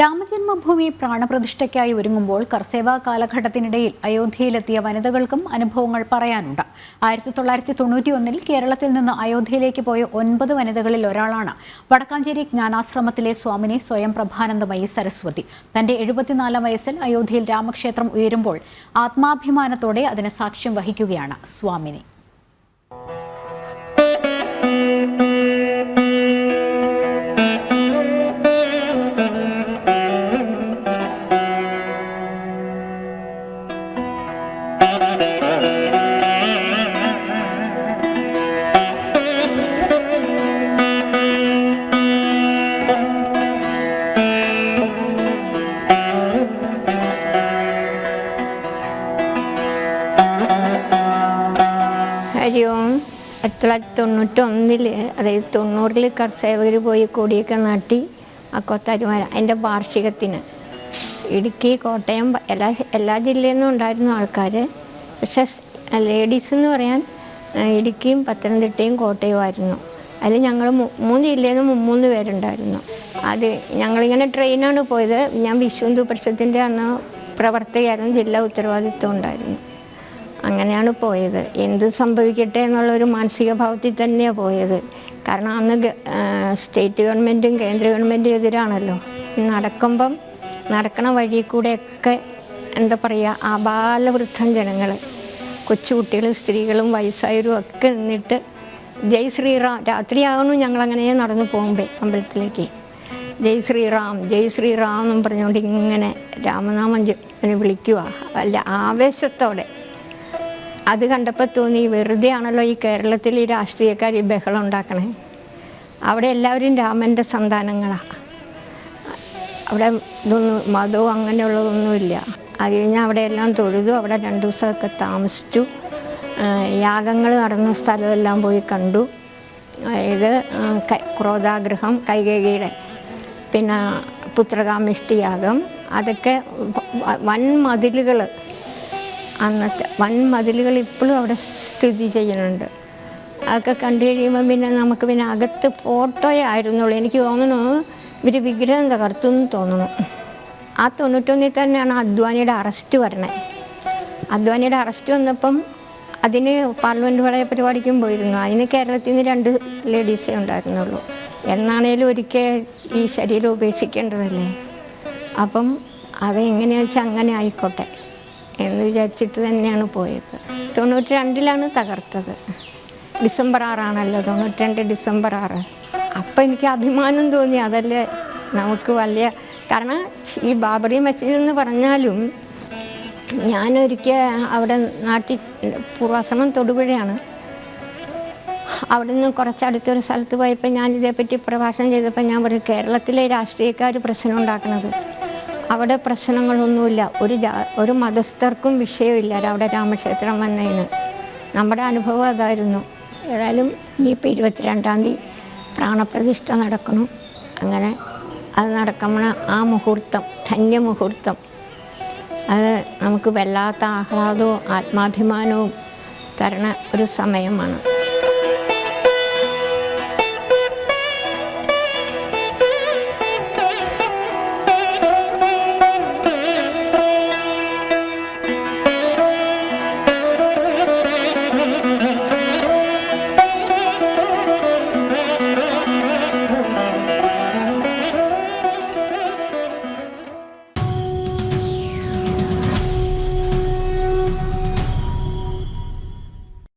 രാമജന്മഭൂമി പ്രാണപ്രതിഷ്ഠയ്ക്കായി ഒരുങ്ങുമ്പോൾ കർസേവ കാലഘട്ടത്തിനിടയിൽ അയോധ്യയിലെത്തിയ വനിതകൾക്കും അനുഭവങ്ങൾ പറയാനുണ്ട്. 1991 കേരളത്തിൽ നിന്ന് അയോധ്യയിലേക്ക് പോയ 9 വനിതകളിൽ ഒരാളാണ് വടക്കാഞ്ചേരി ജ്ഞാനാശ്രമത്തിലെ സ്വാമിനി സ്വയം പ്രഭാനന്ദമയി സരസ്വതി. തന്റെ 74 വയസ്സിൽ അയോധ്യയിൽ രാമക്ഷേത്രം ഉയരുമ്പോൾ ആത്മാഭിമാനത്തോടെ അതിന് സാക്ഷ്യം വഹിക്കുകയാണ് സ്വാമിനി. ഹരിയോം 1991 അതായത് 90 കർഷകർ പോയി കൊടിയൊക്കെ നാട്ടി ആ കൊത്താരുമാര അതിൻ്റെ വാർഷികത്തിന് ഇടുക്കി, കോട്ടയം എല്ലാ ജില്ലയിൽ നിന്നും ഉണ്ടായിരുന്നു ആൾക്കാർ. പക്ഷേ ലേഡീസ് എന്ന് പറയാൻ ഇടുക്കിയും പത്തനംതിട്ടയും കോട്ടയമായിരുന്നു. അതിൽ ഞങ്ങൾ 3 ജില്ലയിൽ നിന്ന് 3 പേരുണ്ടായിരുന്നു. അത് ഞങ്ങളിങ്ങനെ ട്രെയിനാണ് പോയത്. ഞാൻ വിശ്വ പരിഷത്തിൻ്റെ അന്ന് പ്രവർത്തകയായിരുന്നു, ജില്ലാ ഉത്തരവാദിത്വം ഉണ്ടായിരുന്നു. അങ്ങനെയാണ് പോയത്. എന്ത് സംഭവിക്കട്ടെ എന്നുള്ളൊരു മാനസിക ഭാവത്തിൽ തന്നെയാണ് പോയത്. കാരണം അന്ന് സ്റ്റേറ്റ് ഗവൺമെൻറ്റും കേന്ദ്ര ഗവൺമെൻറ്റും എതിരാണല്ലോ. നടക്കണ വഴി കൂടെയൊക്കെ എന്താ പറയുക, ആബാലവൃദ്ധം ജനങ്ങൾ, കൊച്ചുകുട്ടികളും സ്ത്രീകളും വയസ്സായവരും ഒക്കെ നിന്നിട്ട് ജയ് ശ്രീറാം, രാത്രിയാകണം ഞങ്ങളങ്ങനെ നടന്നു പോകുമ്പോൾ അമ്പലത്തിലേക്ക്, ജയ് ശ്രീറാം ജയ് ശ്രീറാം എന്നും പറഞ്ഞുകൊണ്ട് ഇങ്ങനെ രാമനാമം വിളിക്കുക, വല്ല ആവേശത്തോടെ. അത് കണ്ടപ്പോൾ തോന്നി, വെറുതെ ആണല്ലോ ഈ കേരളത്തിൽ ഈ രാഷ്ട്രീയക്കാർ ഈ ബഹളം ഉണ്ടാക്കണേ. അവിടെ എല്ലാവരും രാമൻ്റെ സന്താനങ്ങളാണ്. അവിടെ ഇതൊന്നും മതവും അങ്ങനെയുള്ളതൊന്നുമില്ല. അത് കഴിഞ്ഞാൽ അവിടെ എല്ലാം തൊഴുതു. അവിടെ 2 ദിവസമൊക്കെ താമസിച്ചു. യാഗങ്ങൾ നടന്ന സ്ഥലമെല്ലാം പോയി കണ്ടു. അതായത് ക്രോധാഗ്രഹം, കൈകേയിയുടെ, പിന്നെ പുത്രകാമിഷ്ടി യാഗം, അതൊക്കെ വൻമതിലുകൾ, അന്നത്തെ വൻമതിലുകൾ ഇപ്പോഴും അവിടെ സ്ഥിതി ചെയ്യുന്നുണ്ട്. അതൊക്കെ കണ്ടു കഴിയുമ്പോൾ പിന്നെ നമുക്ക് പിന്നെ അകത്ത് ഫോട്ടോയേ ആയിരുന്നുള്ളൂ. എനിക്ക് തോന്നുന്നു ഇവർ വിഗ്രഹം തകർത്തു എന്ന് തോന്നുന്നു. ആ 91 തന്നെയാണ് അദ്വാനിയുടെ അറസ്റ്റ് വരണേ. അദ്വാനിയുടെ അറസ്റ്റ് വന്നപ്പം അതിന് പാർലമെൻറ്റ് വളയ പരിപാടിക്കും പോയിരുന്നു. അതിന് കേരളത്തിൽ നിന്ന് 2 ലേഡീസേ ഉണ്ടായിരുന്നുള്ളൂ. എന്നാണേലും ഒരിക്കൽ ഈ ശരീരം ഉപേക്ഷിക്കേണ്ടതല്ലേ. അപ്പം അതെങ്ങനെയാണെന്ന് വെച്ചാൽ അങ്ങനെ ആയിക്കോട്ടെ എന്ന് വിചാരിച്ചിട്ട് തന്നെയാണ് പോയത്. 92 തകർത്തത്. December 6 92 December 6. അപ്പം എനിക്ക് അഭിമാനം തോന്നി. അതല്ലേ നമുക്ക് വലിയ, കാരണം ഈ ബാബറി മസ്ജിദ് എന്ന് പറഞ്ഞാലും ഞാനൊരിക്കൽ അവിടെ നാട്ടിൽ പൂർവാശ്രമം തൊടുപുഴയാണ്. അവിടെ നിന്ന് കുറച്ചടുത്തൊരു സ്ഥലത്ത് പോയപ്പോൾ ഞാനിതേപ്പറ്റി പ്രഭാഷണം ചെയ്തപ്പോൾ ഞാൻ പറയും, കേരളത്തിലെ രാഷ്ട്രീയക്കാർ പ്രശ്നം ഉണ്ടാക്കുന്നത്, അവിടെ പ്രശ്നങ്ങളൊന്നുമില്ല, ഒരു മതസ്ഥർക്കും വിഷയമില്ല അവിടെ രാമക്ഷേത്രം വന്നതിന്. നമ്മുടെ അനുഭവം അതായിരുന്നു. ഏതായാലും ഇനിയിപ്പോൾ 22-ാം തീയതി പ്രാണപ്രതിഷ്ഠ നടക്കണം. അങ്ങനെ അത് നടക്കുമ്പോൾ ആ മുഹൂർത്തം, ധന്യമുഹൂർത്തം, അത് നമുക്ക് വല്ലാത്ത ആഹ്ലാദവും ആത്മാഭിമാനവും തരണ ഒരു സമയമാണ്.